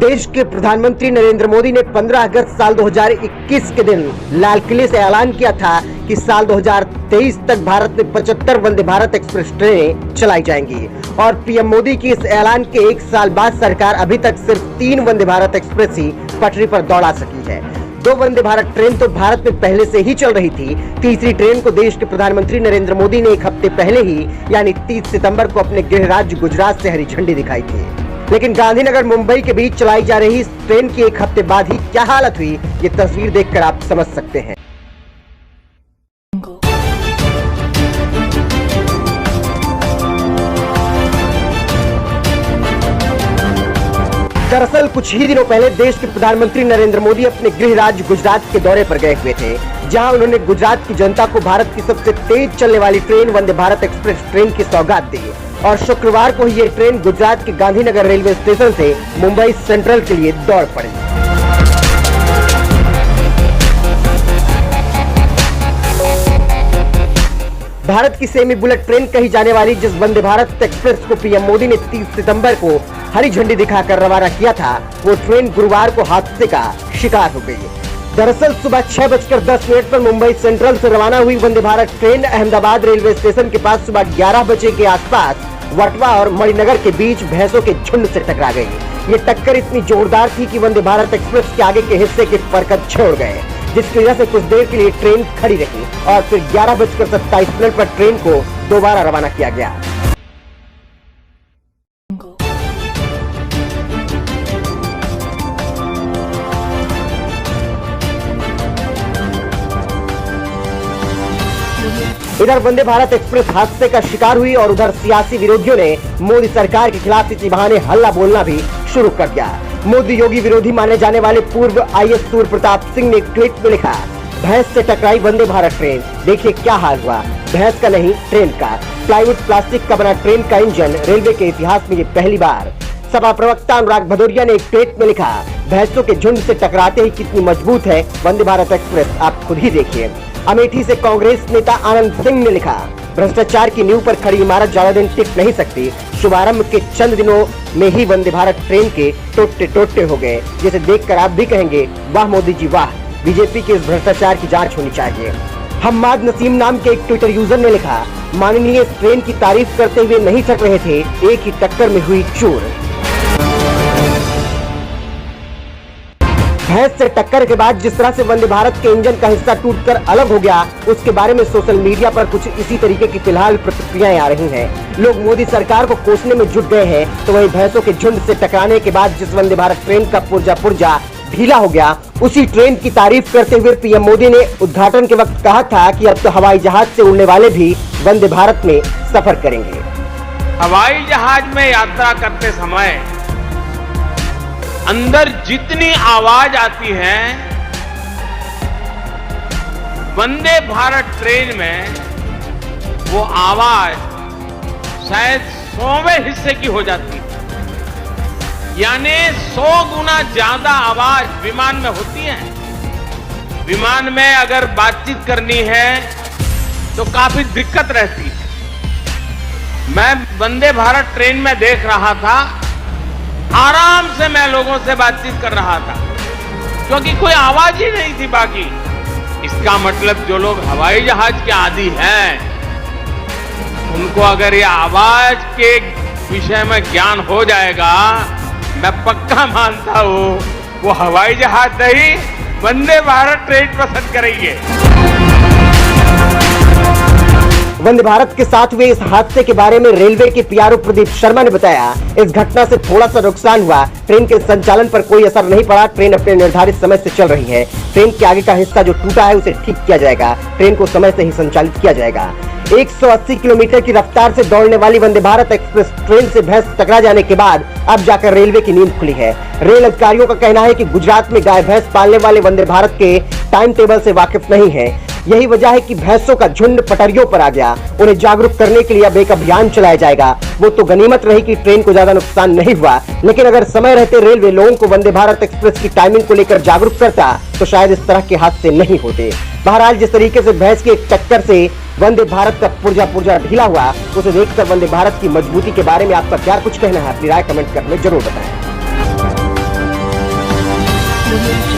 देश के प्रधानमंत्री नरेंद्र मोदी ने 15 अगस्त साल 2021 के दिन लाल किले से ऐलान किया था कि साल 2023 तक भारत में 75 वंदे भारत एक्सप्रेस ट्रेनें चलाई जाएंगी। और पीएम मोदी की इस ऐलान के एक साल बाद सरकार अभी तक सिर्फ 3 वंदे भारत एक्सप्रेस ही पटरी पर दौड़ा सकी है। 2 वंदे भारत ट्रेन तो भारत में पहले से ही चल रही थी। तीसरी ट्रेन को देश के प्रधानमंत्री नरेंद्र मोदी ने एक हफ्ते पहले ही यानी 30 सितंबर को अपने गृह राज्य गुजरात से हरी झंडी दिखाई थी। लेकिन गांधीनगर मुंबई के बीच चलाई जा रही इस ट्रेन की एक हफ्ते बाद ही क्या हालत हुई, ये तस्वीर देखकर आप समझ सकते हैं। दरअसल कुछ ही दिनों पहले देश के प्रधानमंत्री नरेंद्र मोदी अपने गृह राज्य गुजरात के दौरे पर गए हुए थे, जहां उन्होंने गुजरात की जनता को भारत की सबसे तेज चलने वाली train Vande Bharat express train की सौगात दी। और शुक्रवार को ये ट्रेन गुजरात के गांधीनगर रेलवे स्टेशन से मुंबई सेंट्रल के लिए दौड़ पड़ी। भारत की सेमी बुलेट ट्रेन कही जाने वाली जिस वंदे भारत एक्सप्रेस को पीएम मोदी ने 30 सितंबर को हरी झंडी दिखाकर रवाना किया था, वो ट्रेन गुरुवार को हादसे का शिकार हो गई। दरअसल सुबह 6:10 पर मुंबई सेंट्रल से रवाना हुई Vande Bharat train Ahmedabad railway station के पास सुबह 11 बजे के आसपास वटवा और मणिनगर के बीच भैंसों के झुंड से टकरा गई। ये टक्कर इतनी जोरदार थी कि वंदे भारत एक्सप्रेस के आगे के हिस्से के परखच छोड़ गए, जिसकी वजह से कुछ देर के लिए ट्रेन खड़ी रही और फिर 11:27 पर ट्रेन को दोबारा रवाना किया गया। इधर वंदे भारत एक्सप्रेस हादसे का शिकार हुई और उधर सियासी विरोधियों ने मोदी सरकार के खिलाफ इसी बहाने हल्ला बोलना भी शुरू कर दिया। मोदी योगी विरोधी माने जाने वाले पूर्व आईएएस सूर्य प्रताप सिंह ने एक ट्वीट में लिखा, भैंस से टकराई वंदे भारत ट्रेन, देखिए क्या हाल हुआ। भैंस का नहीं, ट्रेन का। प्लाईवुड प्लास्टिक का बना ट्रेन का इंजन, रेलवे के इतिहास में ये पहली बार। सपा प्रवक्ता अनुराग भदौरिया ने एक ट्वीट में लिखा, भैंसों के झुंड से टकराते ही कितनी मजबूत है वंदे भारत एक्सप्रेस, आप खुद ही देखिए। अमेठी से कांग्रेस नेता आनंद सिंह ने लिखा, भ्रष्टाचार की नींव पर खड़ी इमारत ज्यादा दिन टिक नहीं सकती। शुभारंभ के चंद दिनों में ही वंदे भारत ट्रेन के टोटे हो गए, जिसे देखकर आप भी कहेंगे वाह मोदी जी वाह, बीजेपी के इस भ्रष्टाचार की जांच होनी चाहिए। हम्माद नसीम नाम के एक ट्विटर यूजर ने लिखा, माननीय इस ट्रेन की तारीफ करते हुए नहीं थक रहे थे, एक ही टक्कर में हुई चूर। भैंस से टक्कर के बाद जिस तरह से वंदे भारत के इंजन का हिस्सा टूटकर अलग हो गया, उसके बारे में सोशल मीडिया पर कुछ इसी तरीके की फिलहाल प्रतिक्रियाएं आ रही हैं। लोग मोदी सरकार को कोसने में जुट गए हैं, तो वहीं भैंसों के झुंड से टकराने के बाद जिस वंदे भारत ट्रेन का पुर्जा ढीला हो गया, उसी ट्रेन की तारीफ करते हुए पीएम मोदी ने उद्घाटन के वक्त कहा था कि अब तो हवाई जहाज से उड़ने वाले भी वंदे भारत में सफर करेंगे। हवाई जहाज में यात्रा करते समय अंदर जितनी आवाज आती है, वंदे भारत ट्रेन में वो आवाज शायद 100वें हिस्से की हो जाती है। यानी 100 गुना ज्यादा आवाज विमान में होती है। विमान में अगर बातचीत करनी है तो काफी दिक्कत रहती है। मैं वंदे भारत ट्रेन में देख रहा था, आराम से मैं लोगों से बातचीत कर रहा था, क्योंकि कोई आवाज ही नहीं थी बाकी। इसका मतलब जो लोग हवाई जहाज के आदी हैं, उनको अगर ये आवाज के विषय में ज्ञान हो जाएगा, मैं पक्का मानता हूं वो हवाई जहाज नहीं वंदे भारत ट्रेन पसंद करेंगे। वंदे भारत के साथ हुए इस हादसे के बारे में रेलवे के पीआरओ प्रदीप शर्मा ने बताया, इस घटना से थोड़ा सा नुकसान हुआ, ट्रेन के संचालन पर कोई असर नहीं पड़ा। ट्रेन अपने निर्धारित समय से चल रही है। ट्रेन के आगे का हिस्सा जो टूटा है उसे ठीक किया जाएगा। ट्रेन को समय से ही संचालित किया जाएगा। 180 किलोमीटर की रफ्तार से दौड़ने वाली वंदे भारत एक्सप्रेस ट्रेन से भैंस टकरा जाने के बाद अब जाकर रेलवे की नींद खुली है। रेल अधिकारियों का कहना है कि गुजरात में गाय भैंस पालने वाले वंदे भारत के टाइम टेबल से वाकिफ नहीं है। यही वजह है कि भैंसों का झुंड पटरियों पर आ गया। उन्हें जागरूक करने के लिए अब एक अभियान चलाया जाएगा। वो तो गनीमत रही कि ट्रेन को ज्यादा नुकसान नहीं हुआ, लेकिन अगर समय रहते रेलवे लोगों को वंदे भारत एक्सप्रेस की टाइमिंग को लेकर जागरूक करता तो शायद इस तरह के हादसे नहीं होते। बहरहाल जिस तरीके से भैंस की एक टक्कर से वंदे भारत का पुर्जा ढीला हुआ, उसे देखकर वंदे भारत की मजबूती के बारे में आपका क्या कुछ कहना है? अपनी राय कमेंट करके जरूर बताएं। audio